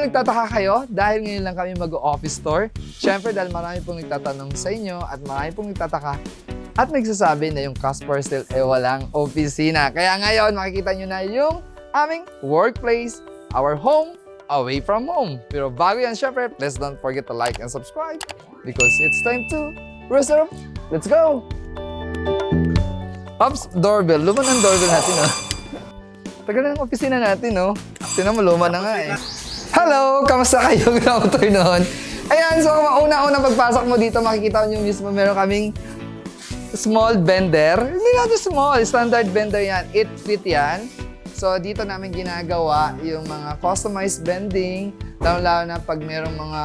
Dahil nagtataka kayo, dahil ngayon lang kami mag-office tour, syempre dahil marami pong nagtatanong sa inyo at marami pong nagtataka at nagsasabi na yung Casper Steel walang opisina. Kaya ngayon, makikita nyo na yung aming workplace, our home, away from home. Pero bago yan, syempre, please don't forget to like and subscribe because it's time to reserve. Let's go! Pops, doorbell. Luma ng doorbell natin, oh. Tagal na ng opisina natin, oh. Tinan mo, luma na nga, eh. Hello! Kamusta kayo? Good afternoon. Ayan, so una-una pagpasok mo dito, makikita nyo mismo meron kaming small vendor. Hindi natin small, standard vendor yan. 8 feet yan. So, dito namin ginagawa yung mga customized vending, lalo na pag merong mga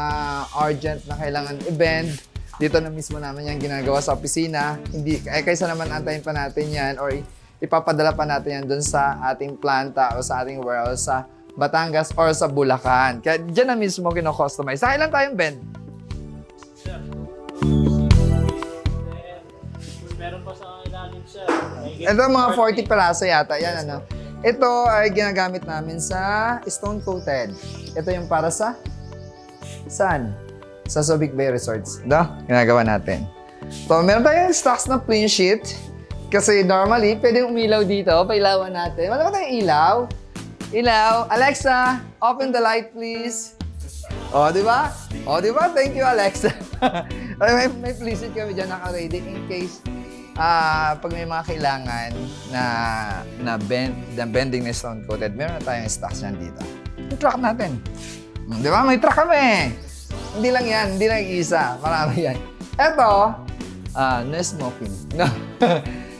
urgent na kailangan i-bend. Dito na mismo namin yan ginagawa sa opisina. Hindi, kaysa naman antayin pa natin yan or ipapadala pa natin yan dun sa ating planta o sa ating warehouse sa Batangas or sa Bulacan. Kaya dyan na mismo kino-customize. Sa kailan tayong bend? Meron pa sa ilalim, sir. Ito mga 40 peraso yata. Yan, ano. Ito ay ginagamit namin sa stone coated. Ito yung para sa saan? Sa Subic Bay Resorts. Ito, ginagawa natin. So, meron tayong stocks na plain sheet. Kasi normally, pwedeng umilaw dito. Pailawan natin. Wala ba tayong ilaw? Ilaw. Alexa, open the light, please. O, di ba? O, di ba? Thank you, Alexa. may plain sheet kami dyan naka-ready in case pag may mga kailangan na bending na stone coated, meron na tayong stocks yan dito. Yung truck natin. Di ba? May truck kami. Hindi lang yan. Hindi lang isa. Marami yan. Ito, no smoking. No.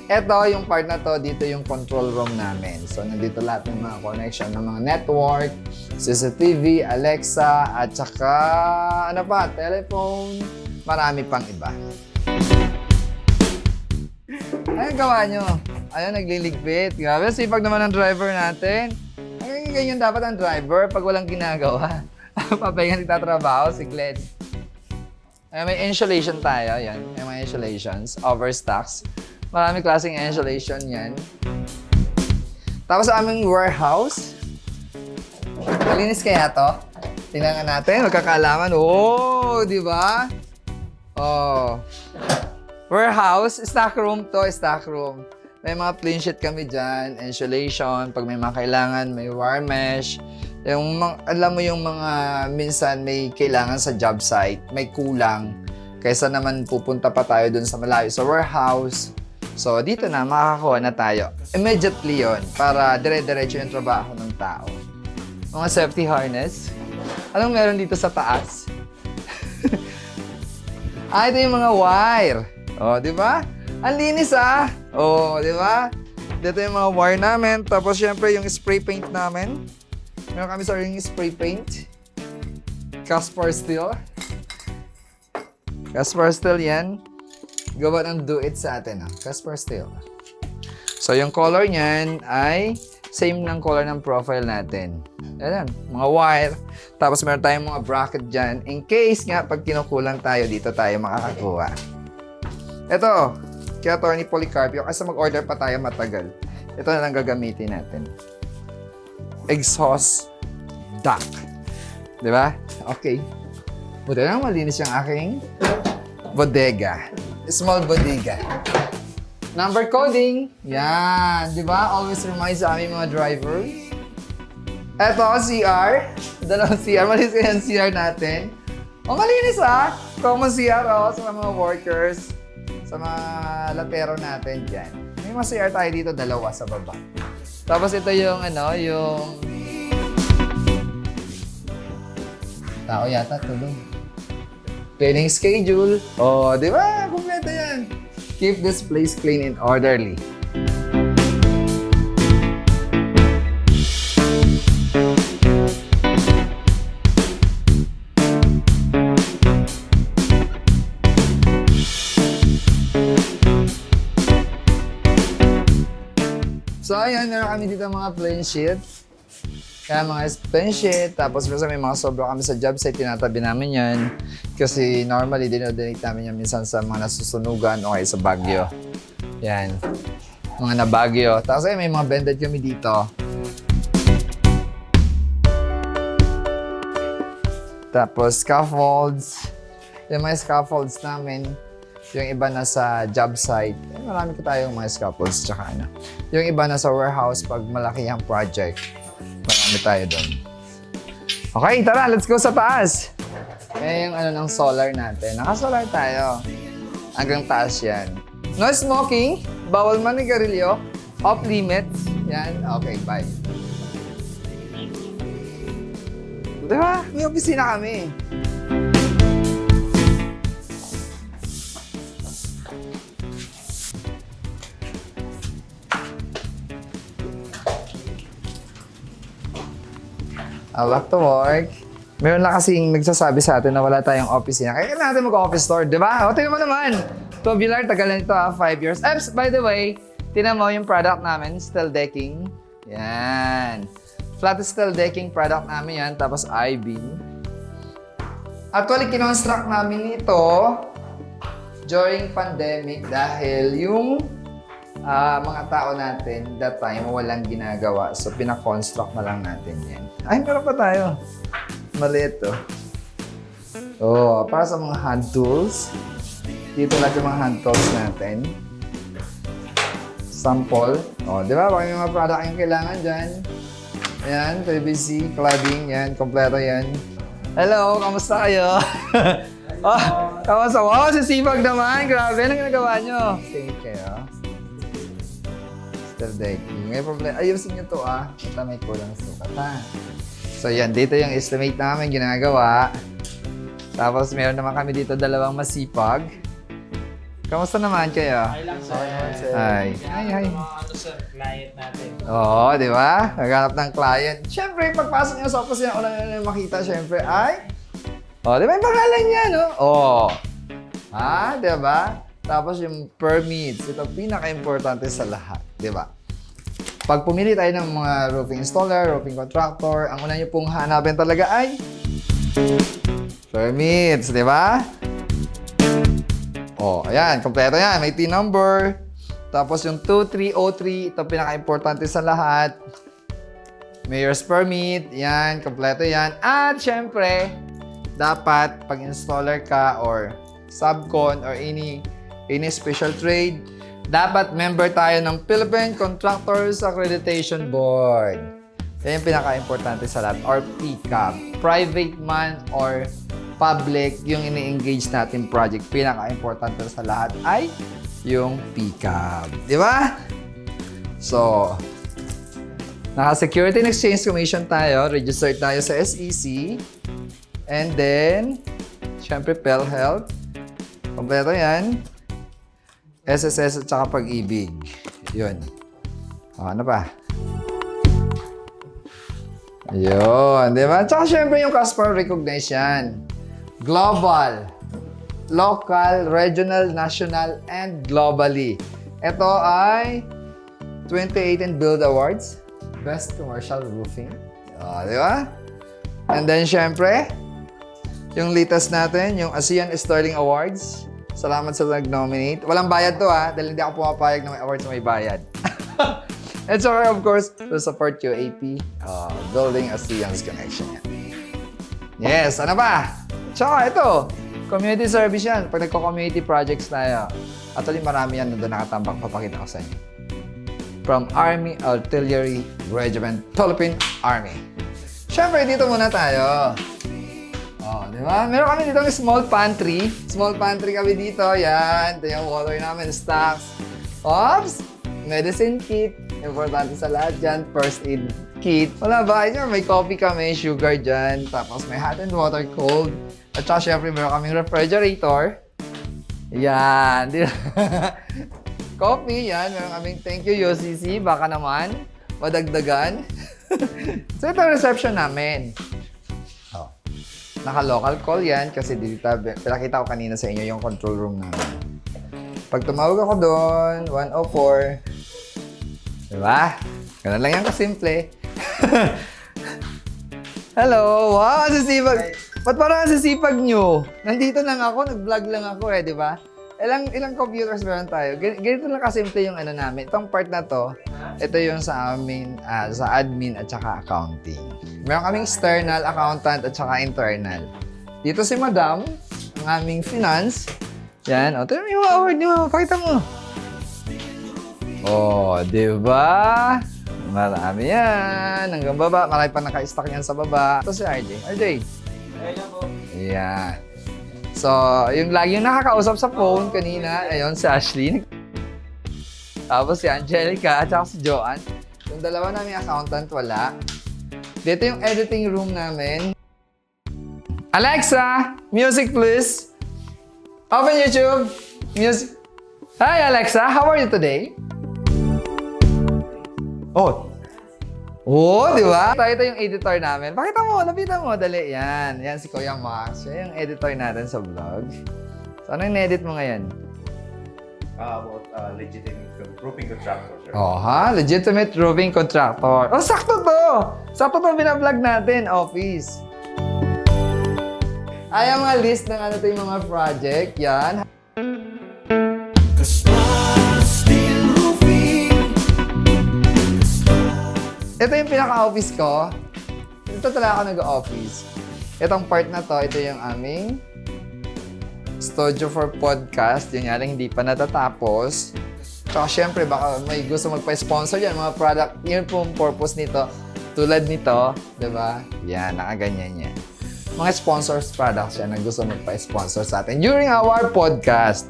Ito, yung part na to, dito yung control room namin. So, nandito lahat ng mga connection ng mga network, CCTV, Alexa, at saka, ano pa, telephone, marami pang iba. Ayun, gawa nyo. Ayun, nagliligpit. Grabe, sipag naman ng driver natin. Ay, ganyan dapat ang driver pag walang ginagawa. Papahinga nagtatrabaho, si Glenn. May insulation tayo, yan. May mga insulations, overstocks. Marami klaseng insulation yan. Tapos sa aming warehouse, malinis kaya to? Tingnan nga natin, magkakaalaman. Oh, di ba? Oh. Warehouse, stock room to, stock room. May mga plain sheet kami dyan, insulation, pag may mga kailangan, may wire mesh. Yung, alam mo yung mga minsan may kailangan sa job site, may kulang. Kaysa naman pupunta pa tayo dun sa malayo sa warehouse. So, dito na, makakakuha na tayo. Immediately yon para dire-diretso yung trabaho ng tao. Mga safety harness. Anong meron dito sa taas? Ito yung mga wire. O, di ba? Ang linis, O, di ba? Dito yung mga wire namin. Tapos, syempre, yung spray paint namin. Meron kami sa ring spray paint. Casper Steel. Casper Steel yan. Gawa ng do-it sa atin. Casper Steel. So, yung color niyan ay same ng color ng profile natin. Ayan, mga wire. Tapos meron tayong mga bracket dyan. In case nga, pag kinukulang tayo, dito tayo makakakuha. Ito, kaya Attorney Policarpio, kasi mag-order pa tayo matagal. Ito na lang gagamitin natin. Exhaust duct. Di ba? Okay. Buti lang malinis yung aking bodega. Small bodega. Number coding. Yan. Di ba? Always reminds sa aming mga drivers. Eto, CR. Dalawang CR. Malinis kaya yung CR natin. O, malinis Common CR sa mga workers. Sa mga latero natin dyan. May mga CR tayo dito, dalawa sa baba. Tapos ito yung yung tao yata tulog. Cleaning schedule. Oh, di ba? Kumpleto yan. Keep this place clean and orderly. So, ayan, meron kami dito mga plain sheet. Kaya mga plain sheet, tapos minsan may mga sobra kami sa job site, tinatabi namin yan. Kasi normally, dinodonate namin yan minsan sa mga nasusunugan o kaya sa Baguio. Yan. Mga nabagyo. Tapos may mga vended kami dito. Tapos scaffolds. Yung mga scaffolds namin, yung iba nasa job site. Marami ko tayong mga scaffolds tsaka ano. Yung iba nasa warehouse pag malaki ang project. Marami tayo doon. Okay, tara, let's go sa taas. Yan yung ano ng solar natin. Naka-solar tayo. Hanggang taas yan. No smoking. Bawal manigarilyo. Off limits. Yan. Okay, bye. Diba? May opisina kami. Back to work. Meron na kasing nagsasabi sa atin na wala tayong opisina. Kaya kailangan natin mag-office store, di ba? O, tingnan mo naman. Tubular, tagal na ito 5 years. Eps, by the way, tingnan mo yung product namin, steel decking. Yan. Flat steel decking product namin yan, tapos I-beam. Actually, kinonstruct namin ito during pandemic dahil yung mga tao natin that time walang ginagawa. So, pinakonstruct na lang natin yan. Ay, meron pa tayo. Maliit to. Oh, para sa mga hand tools. Dito lahat yung mga hand tools natin. Sample. Oh, di ba? Baka may mga product yung kailangan dyan. Ayan, PVC, cladding, yan, kompleto yan. Hello, kamusta kayo? Oh, kamusta? Wow, sisipag naman. Grabe, anong ginagawa nyo? Thank kayo. Steel decking. May problema. Ayusin nyo to Ito may kulang sukat So yan, dito yung estimate namin ginagawa. Tapos meron naman kami dito dalawang masipag. Kamusta naman kayo? Hi lang, sir. Hi. Hi. Mga ano, sir, client natin. Oo, di ba? Naghanap ng client. Siyempre, pagpasok niyo sa office niya, unang makita, siyempre, ay... Oh, di ba yung pangalan niya, no? Oh. Di ba? Tapos yung permits. Ito pinaka-importante sa lahat, di ba? Pag pumili tayo ng mga roofing installer, roofing contractor, ang una niyo pong hanapin talaga ay permits, di ba? Oh, ayan, kompleto yan. May T number. Tapos yung 2303, ito pinaka-importante sa lahat. Mayor's permit, yan, kompleto yan. At syempre, dapat pag installer ka or subcon or any special trade, dapat member tayo ng Philippine Contractors Accreditation Board. Yan yung pinaka-importante sa lahat. Or PCAB. Private man or public, yung ini-engage natin project, pinaka-importante sa lahat ay yung PCAB. Di ba? So, naka-Security and Exchange Commission tayo. Registered tayo sa SEC. And then, syempre, PhilHealth. Kompleto yan. SSS at saka Pag-ibig. Yun. Ano pa? Ayun. Di ba? Tsaka syempre yung customer recognition. Global. Local, regional, national, and globally. Ito ay 2018 Build Awards. Best Commercial Roofing. Di ba? And then syempre, yung latest natin, yung ASEAN Sterling Awards. Salamat sa nag-nominate. Walang bayad to dahil hindi ako pumapayag na may awards na may bayad. And so, of course, to support UAP, building ASEAN's connection. Yes, ano ba? Tsaka ito, community service yan. Pag nagko-community projects tayo, actually marami yan doon nakatambak. Papakita ko sa inyo. From Army Artillery Regiment, Philippine Army. Siyempre, dito muna tayo. Di ba? Meron kami dito ng small pantry. Small pantry kami dito. Yan. Ito yung water namin. Stocks. Ops! Medicine kit. Importante sa lahat dyan. First aid kit. Wala ba? May coffee kami. Sugar dyan. Tapos may hot and water cold. At saka syempre meron kaming refrigerator. Yan. Coffee. Yan. Meron kaming thank you UCC. Baka naman. Madagdagan. So ito ang reception namin. Naka-local call yan kasi dito, pinakita ko kanina sa inyo yung control room namin. Pag tumawag ako doon, 104. Diba? Ganun lang yan kasimple. Hello! Wow, sisipag! Ba't parang sisipag nyo? Nandito lang ako, nag-vlog lang ako di ba? Ilang computers meron tayo? Ganito lang kasimple yung ano namin. Itong part na to, ito yung sa amin, sa admin at saka accounting. Meron kaming external, accountant at saka internal. Dito si Madam, ang aming finance. Yan. O, ito yung award niyo. Pakita mo. Oh, di ba? Marami yan. Hanggang baba. Marami pa naka-stock yan sa baba. Ito si RJ. RJ. Ayun na po. Yan. So, yung lagi yung nakakausap sa phone kanina, ayun, si Ashley. Tapos si Angelica at saka si Joanne. Yung dalawa namin accountant, wala. Dito yung editing room namin. Alexa, music please. Open YouTube. Music. Hi Alexa, how are you today? Oh. Oh, di ba? Ito yung editor namin. Pakita mo, lapitan mo, dali. Yan. Yan si Kuya Max. Siya yung editor natin sa vlog. So, anong in-edit mo ngayon? About legitimate roofing contractor, sir. Oh, ha? Legitimate roofing contractor. Oh, sakto to! Sakto to binablog natin, office. Ay, ang mga list ng ano to yung mga project. Yan. Ito yung pinaka-office ko. Ito talaga ako nag-office. Itong part na to, ito yung aming studio for podcast. Yung nga lang hindi pa natatapos. Tsaka syempre, baka may gusto magpa-sponsor yan, mga product. Yun po ang purpose nito. Tulad nito, di ba? Yan, nakaganyan yan. Mga sponsors products yan na gusto magpa-sponsor sa atin during our podcast.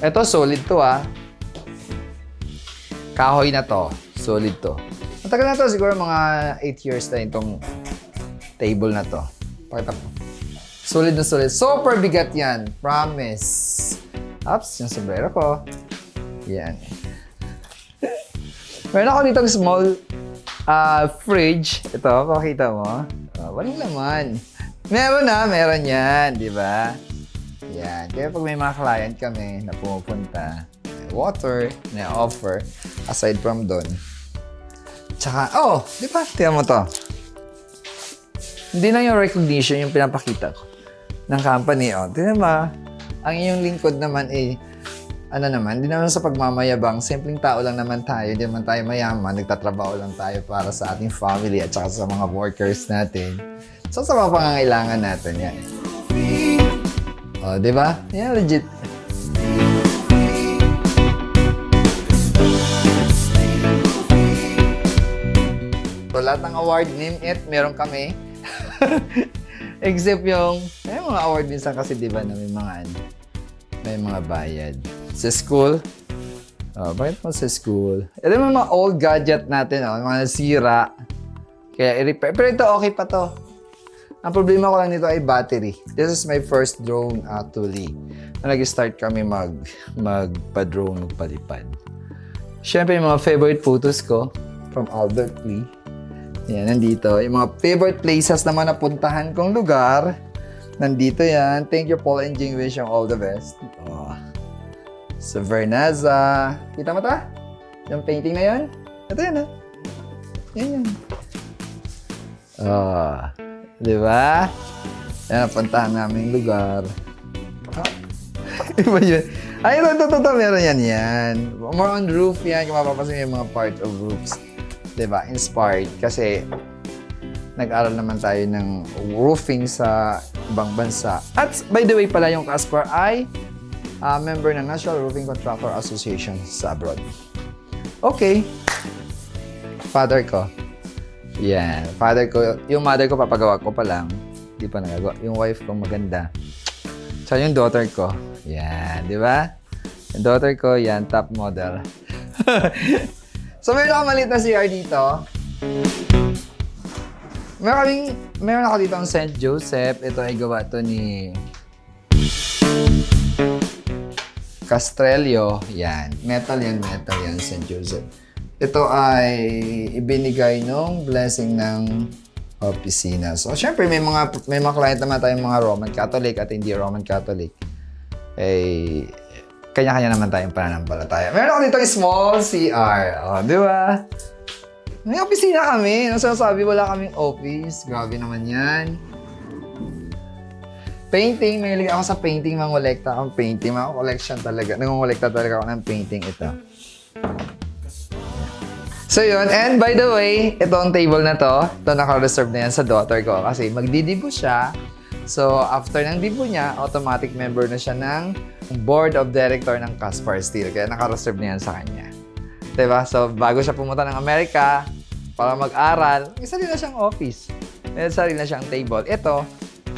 Ito, solid to Kahoy na to. Solid to. Matagal na to, siguro mga 8 years na itong table na to. Pakita ko. Solid na solid. Super bigat yan. Promise. Ups, yung sombrero ko. Yan. Meron ako ditong small fridge. Ito, pakita mo. Walang laman. Meron yan, di ba? Yan. Kaya pag may mga client kami na pumupunta, water na offer aside from doon. Tsaka, di ba? Tingnan mo to. Hindi lang yung recognition yung pinapakita ko ng company. Tingnan ba? Ang iyong lingkod naman hindi naman sa pagmamayabang. Simpleng tao lang naman tayo. Hindi naman tayo mayaman. Nagtatrabaho lang tayo para sa ating family at saka sa mga workers natin. So, sa mga pangangailangan natin, yan. Di ba? Yan, legit. So, lahat ng award, name it, meron kami. Except yung, may mga award minsan kasi, di ba, na may mga bayad. Sa school, bakit mo sa school? Ito yung mga old gadget natin, mga nasira. Kaya i-repair. Pero ito, okay pa to. Ang problema ko lang nito ay battery. This is my first drone actually. Na nag-start kami magpa-drone, magpalipad. Siyempre, yung mga favorite photos ko from Albert Lee. Yan, nandito. Yung mga favorite places naman na puntahan kong lugar. Nandito yan. Thank you, Paul and Jing. Wish you all the best. Sa Vernaza. Kita mo ta? Yung painting na yun? Ito yan, Yan. Di ba? Yan, puntahan namin lugar. Iba yun. Ay, ito. Meron yan. More on roof yan. Kung mapapasin yung mga part of roofs. Diba? Inspired. Kasi nag-aral naman tayo ng roofing sa ibang bansa. At by the way pala, yung Casper ay member ng National Roofing Contractor Association sa abroad. Okay. Father ko. Yan. Father ko. Yung mother ko, papagawa ko pa lang. Hindi pa nagagawa. Yung wife ko, maganda. Tsaka yung daughter ko. Yan. Di ba? Yung daughter ko, yan. Top model. So, meron ako maliit na CR dito. Meron ako dito ang St. Joseph. Ito ay gawa to ni Castrello. Yan. Metal yan, St. Joseph. Ito ay ibinigay nung blessing ng opisina. So, syempre, may mga client naman tayong mga Roman Catholic at hindi Roman Catholic. Kanya-kanya naman tayong pananampalataya. Meron ako dito yung small CR. Di ba? May opisina kami. Nung sinasabi, wala kaming office. Grabe naman yan. Painting. Mahilig ako sa painting. Mangolekta akong painting. Mga collection talaga. Nangongolekta talaga ako ng painting ito. So yun. And by the way, itong table na to, ito naka-reserve na yan sa daughter ko. Kasi magdidibo siya. So, after ng debut niya, automatic member na siya ng board of director ng Caspar Steel. Kaya naka-reserve na yan sa kanya. Diba? So, bago siya pumunta ng Amerika para mag-aral, may sarili na siyang office. May sarili na siyang table. Ito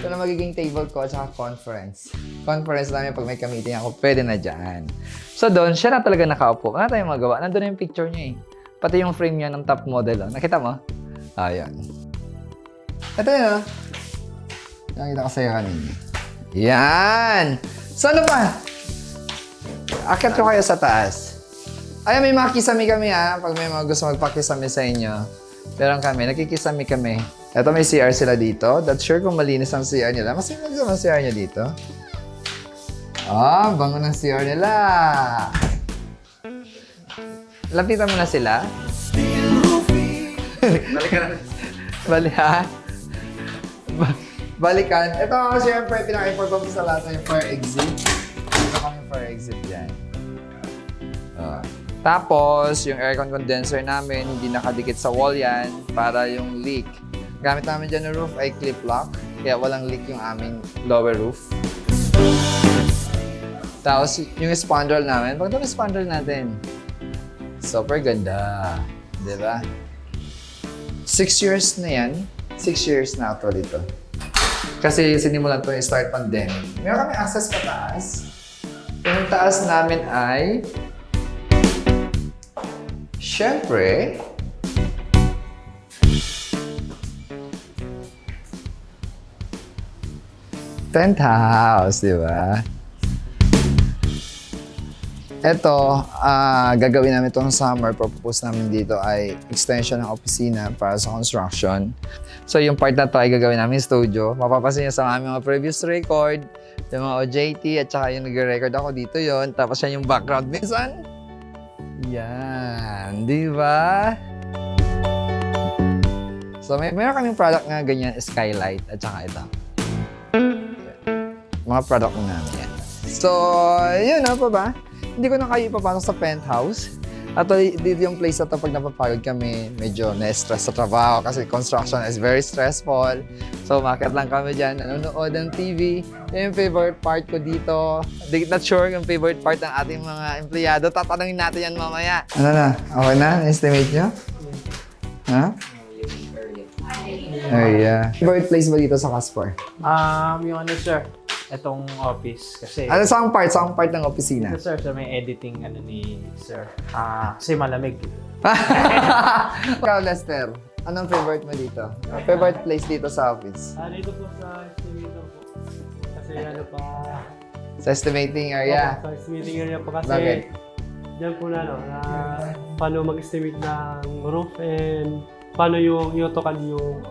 na magiging table ko at saka conference. Conference namin pag may ka-meeting ako, pwede na dyan. So, doon, siya na talaga nakaupo. Wala tayong magawa. Nandun na yung picture niya eh. Pati yung frame niya ng top model. Oh. Nakita mo? Ayan. Ito yun, oh. Nakita ko sa'yo kanina. Yan! So, ano pa? Akit ko kayo sa taas. Ay, may mga kisame kami ha. Pag may mga gusto magpakisame sa inyo. Meron kami, nakikisame kami. Ito may CR sila dito. Not sure kung malinis ang CR nila. Mas malinis ang CR niya dito. Ah, bango ng CR nila. Lapitan mo na sila. Balikan na. Balikan. Balikan. Ito ako siyempre, pinaka-important sa lahat ng fire exit. Ito kami fire exit dyan. Tapos, yung aircon condenser namin, hindi nakadikit sa wall yan para yung leak. Gamit namin dyan ng roof ay clip lock, kaya walang leak yung aming lower roof. Tapos, yung spandrel namin, pag yung spandrel natin, super ganda. Diba? 6 years na yan. 6 years na actually ito. Kasi sinimulan ko yung start pandemic. Meron kami access pataas. Yung taas namin ay siyempre, penthouse, di ba? Ito, gagawin namin itong summer. Propose namin dito ay extension ng opisina para sa construction. So, yung part na ito ay gagawin namin studio. Mapapasin niyo sa aming mga previous record, yung mga OJT, at saka yung nag-record ako dito yon. Tapos yan yung background minsan. Yan, di ba? So, mayroon kaming product nga ganyan, skylight, at saka ito. Mga product namin yan. So, yun na pa ba? Hindi ko na kayo ipapasok sa penthouse. At dito yung place na to pag napapagod kami, medyo na-stress sa trabaho kasi construction is very stressful. So, makit lang kami dyan, nanonood ng TV. Yung favorite part ko dito, not sure yung favorite part ng ating mga empleyado. Tatanungin natin yan mamaya. Ano na? Okay na? Na-estimate nyo? Ha? Area. Favorite place ba dito sa Caspar? Yung ano sir, itong office kasi Ano saan part? Saan part ng opisina? ito sir, sa may editing ano ni sir. Kasi malamig. Ikaw, Lester, anong favorite mo dito? Favorite place dito sa office? Dito po sa estimator po. Kasi ano pa... Sa estimating area? Sa estimating area po kasi... Bakit? Diyan po na paano mag-estimate ng roof and paano yung i-autocad yung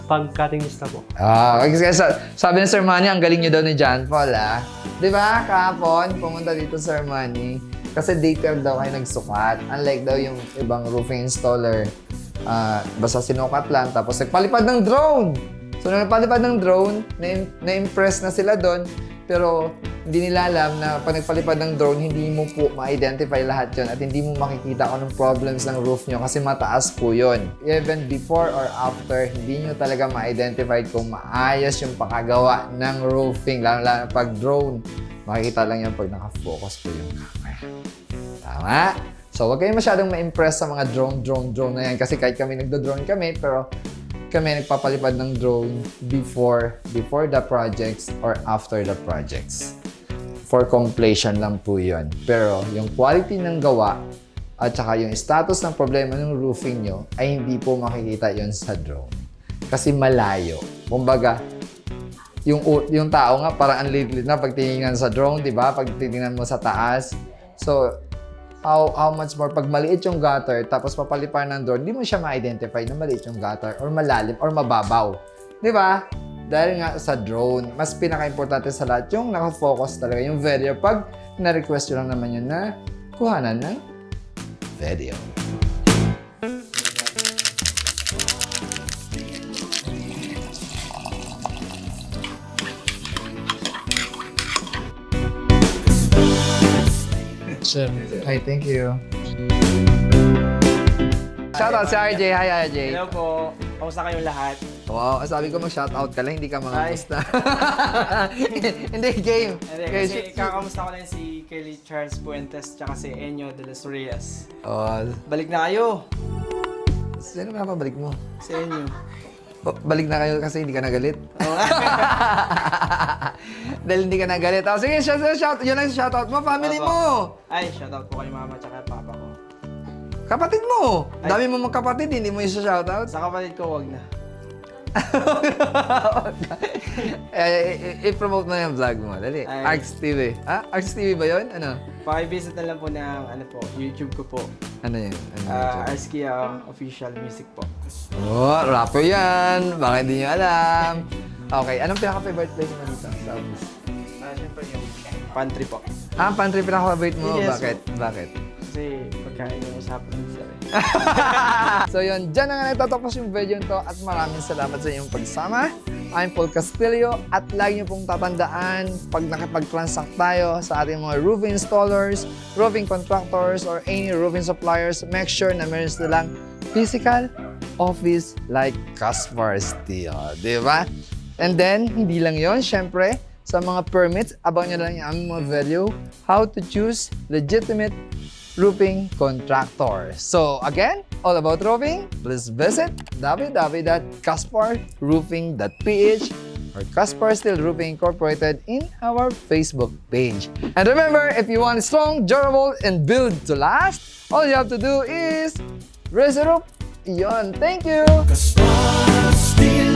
pag-cutting lista po. Kasi sabi ni Sir Manny, ang galing niyo daw ni John Paul, ah. Di ba, kahapon, pumunta dito Sir Manny. Kasi detailed daw kayo nagsukat. Unlike daw yung ibang roofing installer, basta sinukat lang, tapos nagpalipad ng drone. So, nung nagpalipad ng drone, na-impress na sila doon, pero hindi nila alam na pag nagpalipad ng drone, hindi mo po ma-identify lahat yon at hindi mo makikita kung anong problems ng roof nyo kasi mataas po yon. Even before or after, hindi nyo talaga ma-identify kung maayos yung pakagawa ng roofing. Lalo pag drone, makikita lang yan pag naka-focus po yung camera. Tama? So, huwag kayo masyadong ma-impress sa mga drone na yan kasi kahit kami nagdo-drone kami, pero kami nagpapalipad ng drone before the projects or after the projects. For completion lang po yun. Pero yung quality ng gawa at saka yung status ng problema ng roofing nyo ay hindi po makikita yon sa drone. Kasi malayo. Kumbaga, yung tao nga parang ang liit na pag tinignan sa drone, di ba? Pag tinignan mo sa taas. So, how much more pag maliit yung gutter tapos papalipar ng drone, di mo siya ma-identify na maliit yung gutter or malalim or mababaw. Di ba? Dahil nga sa drone, mas pinaka-importante sa lahat yung nakafocus talaga yung video. Pag na-request yun lang naman yun na kuhanan ng video. Sir, Hi, thank you. Shoutout si RJ. Hi, RJ. hello po. Kamusta kayong lahat? Wow, sabi ko mag-shoutout ka lang, hindi ka mangamusta. Hindi, game. Hindi, Okay, kasi kakamusta ko lang si Kelly Charles Puentes tsaka si Enyo de los Reyes. Oh, Balik na kayo! sino nga pabalik mo? Si Enyo. Balik na kayo kasi hindi ka nagalit. Oo. Dahil hindi ka nagalit. Oh, sige, shout, yun ang shoutout mo, family Opo. mo. Ay, shoutout po kay mama tsaka papa ko. Kapatid mo. Ay. Dami mo magkapatid, hindi mo yung shoutout. Sa kapatid ko, wag na. I-promote mo yung vlog mo. Dali. Ay. Arx TV. Ah, Arx TV ba yun? Ano? Pakivisit na lang po ng YouTube ko po. Ano yun? Ano yun? Arskia Official Music po. Oh, rapper yan. Baka hindi nyo alam. Okay, anong pinaka-favorite place mo dito? Sa office? Siyempre yung pantry po. Ah, pantry pinaka-favorite mo? Yes, Bakit? Bakit? Kasi pagkain yung usapan ng sir. So yun, dyan na nga nagtatapos yung video nito at maraming salamat sa inyong pagsama. I'm Paul Castillo at lagi niyo pong tatandaan pag nakipag-transact tayo sa ating mga roofing installers, roofing contractors, or any roofing suppliers, make sure na meron silang physical office like Caspar Steel. Di ba? And then, hindi lang yon, syempre, sa mga permits, abang nyo lang yung aming mga video, how to choose legitimate roofing contractor. So again, all about roofing, please visit www.casparroofing.ph or Caspar Steel Roofing Incorporated in our Facebook page. And remember, if you want strong, durable, and build to last, all you have to do is raise it up. Iyon. Thank you! Caspar Steel